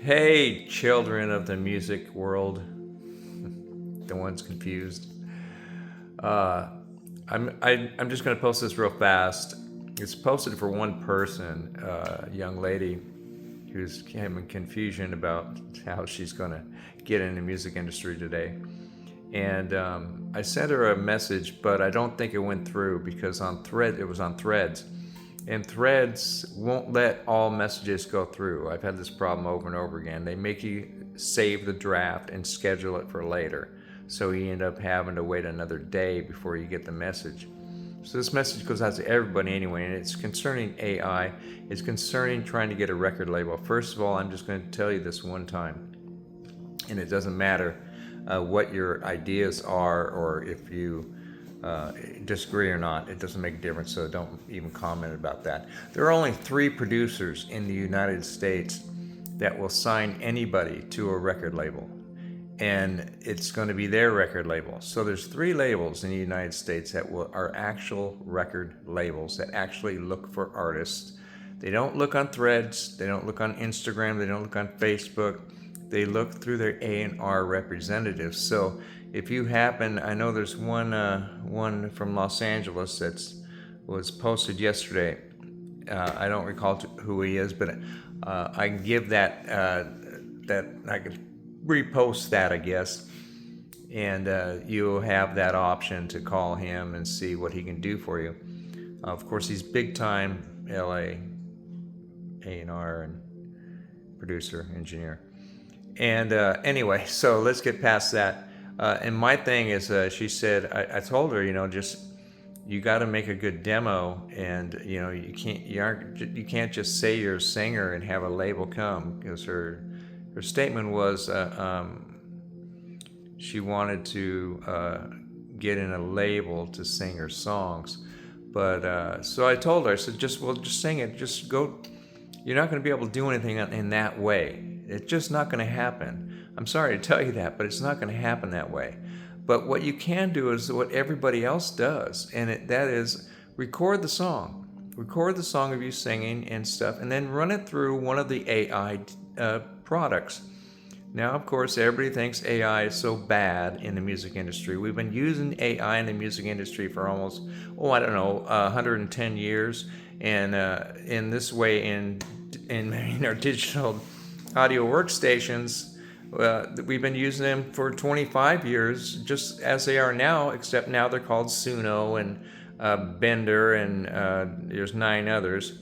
Hey, children of the music world, the ones confused. Uh, I'm just gonna post this real fast. It's posted for one person, a young lady who's having confusion about how she's gonna get in the music industry today. And I sent her a message, but I don't think it went through because it was on Threads, and Threads won't let all messages go through. I've had this problem over and over again. They make you save the draft and schedule it for later, so you end up having to wait another day before you get the message. So this message goes out to everybody anyway, and it's concerning AI. It's concerning trying to get a record label. First of all, I'm just going to tell you this one time, and it doesn't matter what your ideas are or if you disagree or not. It doesn't make a difference, so don't even comment about that. There are only 3 producers in the United States that will sign anybody to a record label, and it's going to be their record label. So there's 3 labels in the United States that are actual record labels that actually look for artists. They don't look on Threads, they don't look on Instagram, they don't look on Facebook. They look through their A&R representatives. So if you happen, I know there's one from Los Angeles was posted yesterday. I don't recall who he is, but I can give that I can repost that, I guess, and you'll have that option to call him and see what he can do for you. Of course, he's big time LA A&R and producer, engineer. And anyway, so let's get past that. And my thing is, she said, I told her, you got to make a good demo, and you can't just say you're a singer and have a label come, because her statement was she wanted to get in a label to sing her songs. But so I told her, I said, just sing it, just go. You're not going to be able to do anything in that way. It's just not going to happen. I'm sorry to tell you that, but it's not going to happen that way. But what you can do is what everybody else does, and that is record the song. Record the song of you singing and stuff, and then run it through one of the AI products. Now, of course, everybody thinks AI is so bad in the music industry. We've been using AI in the music industry for almost, 110 years. And in this way, in our digital audio workstations, we've been using them for 25 years, just as they are now, except now they're called Suno and Bender, and there's 9 others.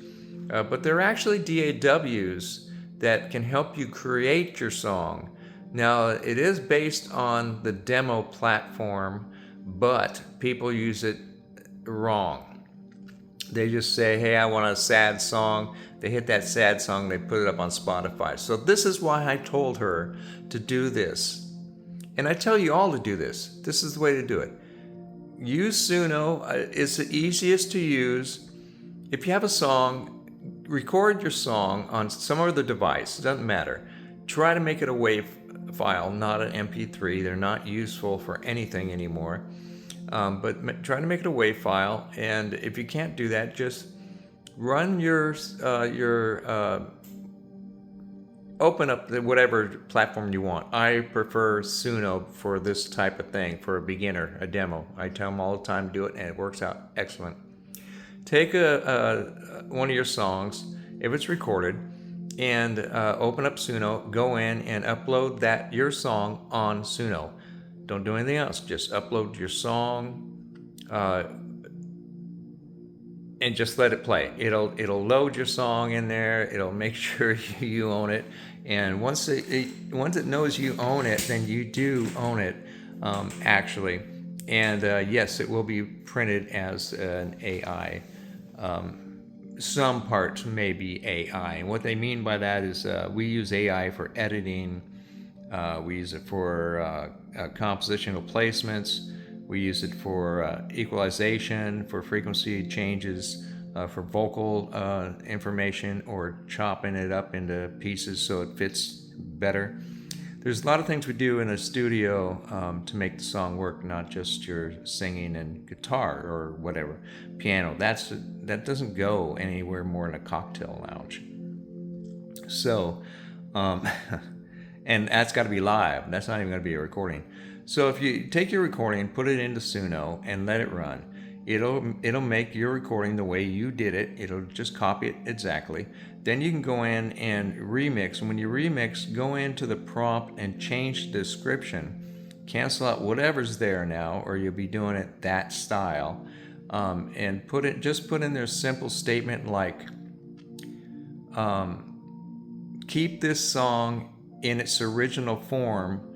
But they're actually DAWs that can help you create your song. Now, it is based on the demo platform, but people use it wrong. They just say, hey, I want a sad song. They hit that sad song, they put it up on Spotify. So this is why I told her to do this. And I tell you all to do this. This is the way to do it. Use Suno. It's the easiest to use. If you have a song, record your song on some other device. It doesn't matter. Try to make it a WAV file, not an MP3. They're not useful for anything anymore. But try to make it a WAV file. And if you can't do that, just run your open up whatever platform you want. I prefer Suno for this type of thing, for a beginner, a demo. I tell them all the time to do it, and it works out excellent. Take one of your songs, if it's recorded, and open up Suno, go in and upload your song on Suno. Don't do anything else. Just upload your song and just let it play. It'll load your song in there. It'll make sure you own it. And once it knows you own it, then you do own it, actually. And yes, it will be printed as an AI. Some parts may be AI. And what they mean by that is we use AI for editing. We use it for compositional placements. We use it for equalization, for frequency changes, for vocal information, or chopping it up into pieces so it fits better. There's a lot of things we do in a studio to make the song work, not just your singing and guitar or whatever, piano. That doesn't go anywhere more in a cocktail lounge. So Um, and that's got to be live. That's not even going to be a recording. So if you take your recording, put it into Suno, and let it run, it'll make your recording the way you did it. It'll just copy it exactly. Then you can go in and remix. And when you remix, go into the prompt and change the description. Cancel out whatever's there now, or you'll be doing it that style. And put in their simple statement like, keep this song in its original form,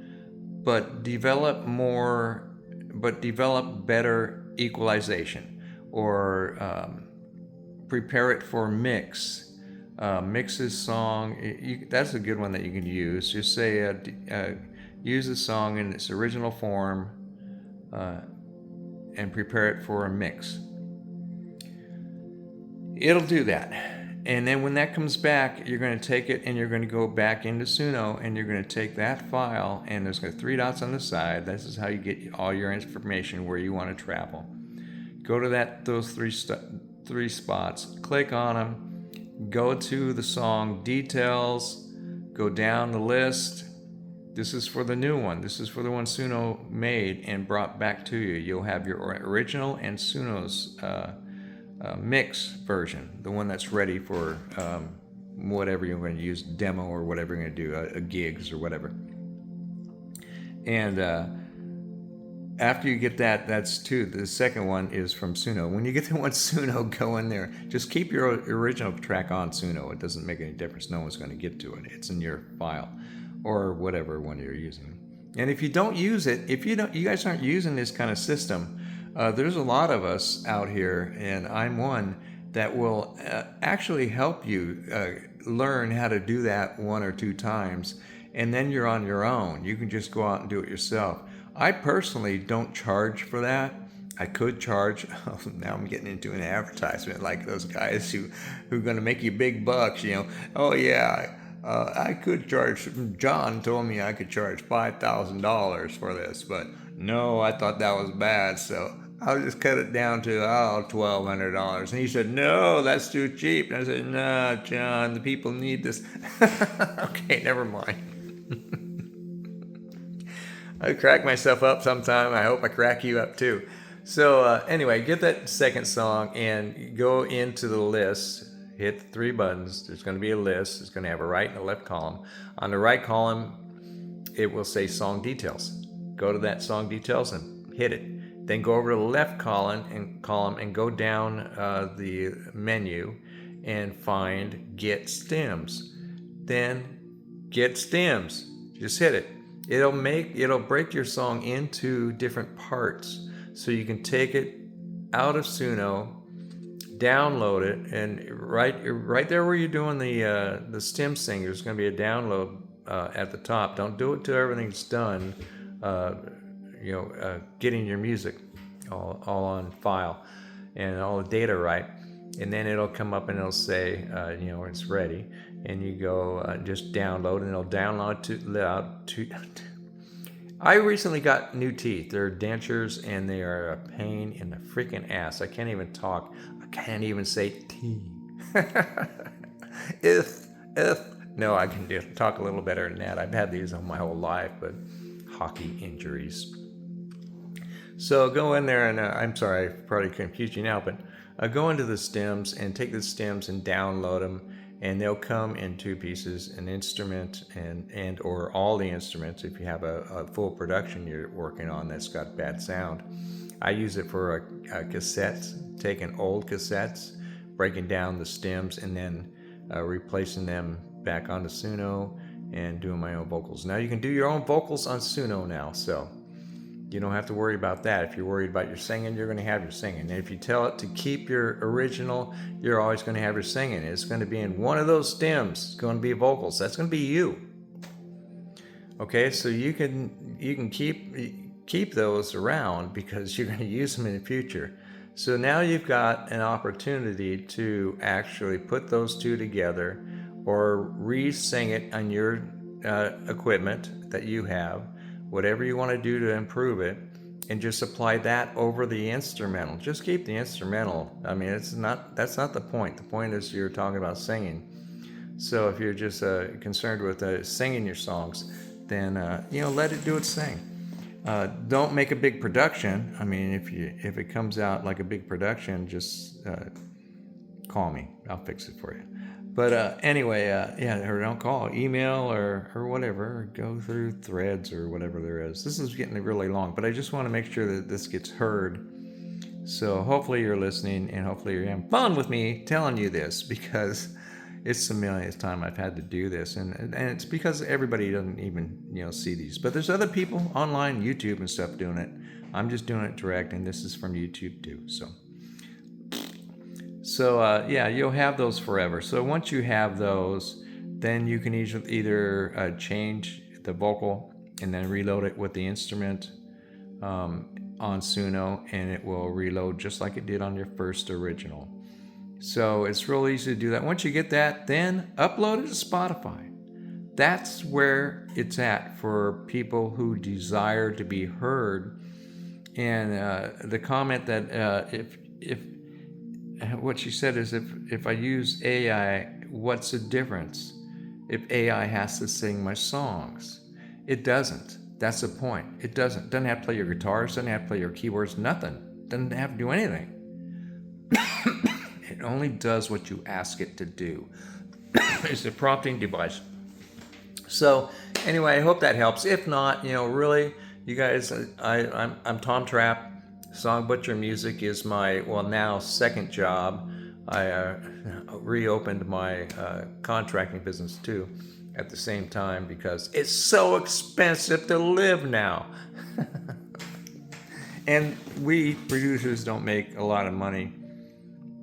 but develop better equalization, or prepare it for mix. Mix this song. That's a good one that you can use. Just say, use the song in its original form, and prepare it for a mix. It'll do that. And then when that comes back, you're going to take it and you're going to go back into Suno, and you're going to take that file, and there's 3 dots on the side. This is how you get all your information where you want to travel. Go to those three spots, click on them, go to the song details, go down the list. This is for the new one. This is for the one Suno made and brought back to you. You'll have your original and Suno's mix version, the one that's ready for whatever you're going to use, demo or whatever you're going to do, gigs or whatever. And after you get that, that's two. The second one is from Suno. When you get the one Suno, go in there. Just keep your original track on Suno. It doesn't make any difference. No one's going to get to it. It's in your file or whatever one you're using. And if you don't use it, you guys aren't using this kind of system, there's a lot of us out here, and I'm one, that will actually help you learn how to do that 1 or 2 times, and then you're on your own. You can just go out and do it yourself. I personally don't charge for that. I could charge. Now I'm getting into an advertisement like those guys who are going to make you big bucks. Oh yeah, I could charge. John told me I could charge $5,000 for this, but no, I thought that was bad, so I'll just cut it down to $1,200. And he said, no, that's too cheap. And I said, no, John, the people need this. Okay, never mind. I crack myself up sometime. I hope I crack you up too. So anyway, get that second song and go into the list. Hit the 3 buttons. There's going to be a list. It's going to have a right and a left column. On the right column, it will say song details. Go to that song details and hit it. Then go over to the left column and go down the menu and find Get Stems. Then Get Stems. Just hit it. It'll break your song into different parts, so you can take it out of Suno, download it, and right there where you're doing the stems thing, there's going to be a download at the top. Don't do it till everything's done. Getting your music all on file and all the data right, and then it'll come up and it'll say it's ready, and you go just download, and it'll download to I recently got new teeth. They're dentures, and they are a pain in the freaking ass. I can't even talk. I can't even say T. No, I can talk a little better than that. I've had these all my whole life, but hockey injuries. So go in there, and I'm sorry, I probably confused you now, but go into the stems and take the stems and download them, and they'll come in 2 pieces: an instrument and or all the instruments if you have a full production you're working on that's got bad sound. I use it for cassettes, taking old cassettes, breaking down the stems, and then replacing them back onto Suno and doing my own vocals. Now you can do your own vocals on Suno now, so you don't have to worry about that. If you're worried about your singing, you're going to have your singing. And if you tell it to keep your original, you're always going to have your singing. It's going to be in one of those stems. It's going to be vocals. That's going to be you. Okay, so you can keep those around because you're going to use them in the future. So now you've got an opportunity to actually put those 2 together, or re-sing it on your equipment that you have, whatever you want to do to improve it, and just apply that over the instrumental. Just keep the instrumental. I mean, that's not the point. The point is you're talking about singing. So if you're just concerned with singing your songs, then let it do its thing. Don't make a big production. I mean, if it comes out like a big production, just call me. I'll fix it for you. But anyway, yeah, or don't call, email or whatever. Or go through threads or whatever there is. This is getting really long, but I just want to make sure that this gets heard. So hopefully you're listening, and hopefully you're having fun with me telling you this, because it's the millionth time I've had to do this, and it's because everybody doesn't even see these. But there's other people online, YouTube and stuff, doing it. I'm just doing it direct, and this is from YouTube too. So yeah, you'll have those forever. So once you have those, then you can either change the vocal and then reload it with the instrument on Suno, and it will reload just like it did on your first original. So it's real easy to do that. Once you get that, then upload it to Spotify. That's where it's at for people who desire to be heard. And the comment that if what she said is, if I use AI, what's the difference if AI has to sing my songs? It doesn't. That's the point. It doesn't have to play your guitars, doesn't have to play your keyboards, nothing. Doesn't have to do anything. It only does what you ask it to do. It's a prompting device. So anyway, I hope that helps. If not, really, you guys, I'm Tom Trapp. Song Butcher Music is my now second job. I reopened my contracting business too at the same time, because it's so expensive to live now. And we producers don't make a lot of money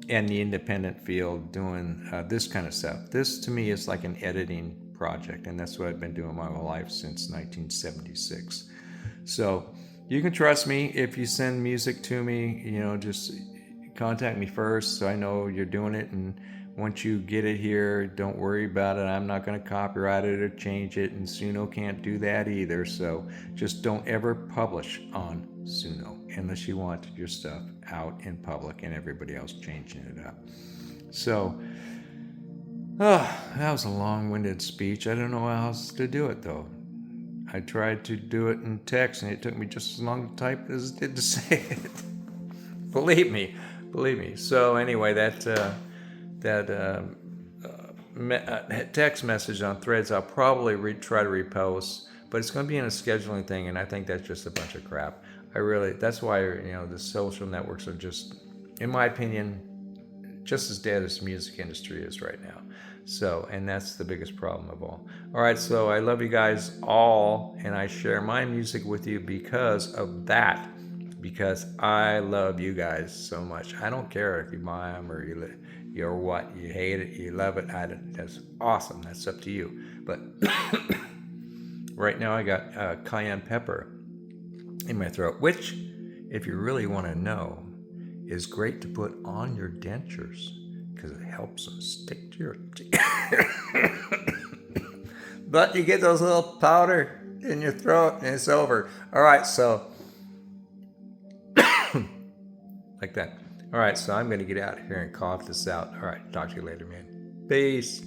in the independent field doing this kind of stuff. This to me is like an editing project, and that's what I've been doing my whole life since 1976. So you can trust me. If you send music to me, just contact me first so I know you're doing it. And once you get it here, don't worry about it. I'm not going to copyright it or change it, and Suno can't do that either. So just don't ever publish on Suno unless you want your stuff out in public and everybody else changing it up. So that was a long-winded speech. I don't know how else to do it though. I tried to do it in text, and it took me just as long to type as it did to say it. Believe me. So anyway, that text message on Threads, I'll probably try to repost, but it's going to be in a scheduling thing, and I think that's just a bunch of crap. That's why the social networks are just, in my opinion, just as dead as the music industry is right now. So, and that's the biggest problem of all. All right, so I love you guys all, and I share my music with you because of that. Because I love you guys so much. I don't care if you buy them or you're what, you hate it, you love it. That's awesome. That's up to you. But right now I got cayenne pepper in my throat, which, if you really want to know, is great to put on your dentures because it helps them stick to your teeth. But you get those little powder in your throat and it's over. All right, so like that. All right, so I'm going to get out of here and cough this out. All right, talk to you later, man. Peace.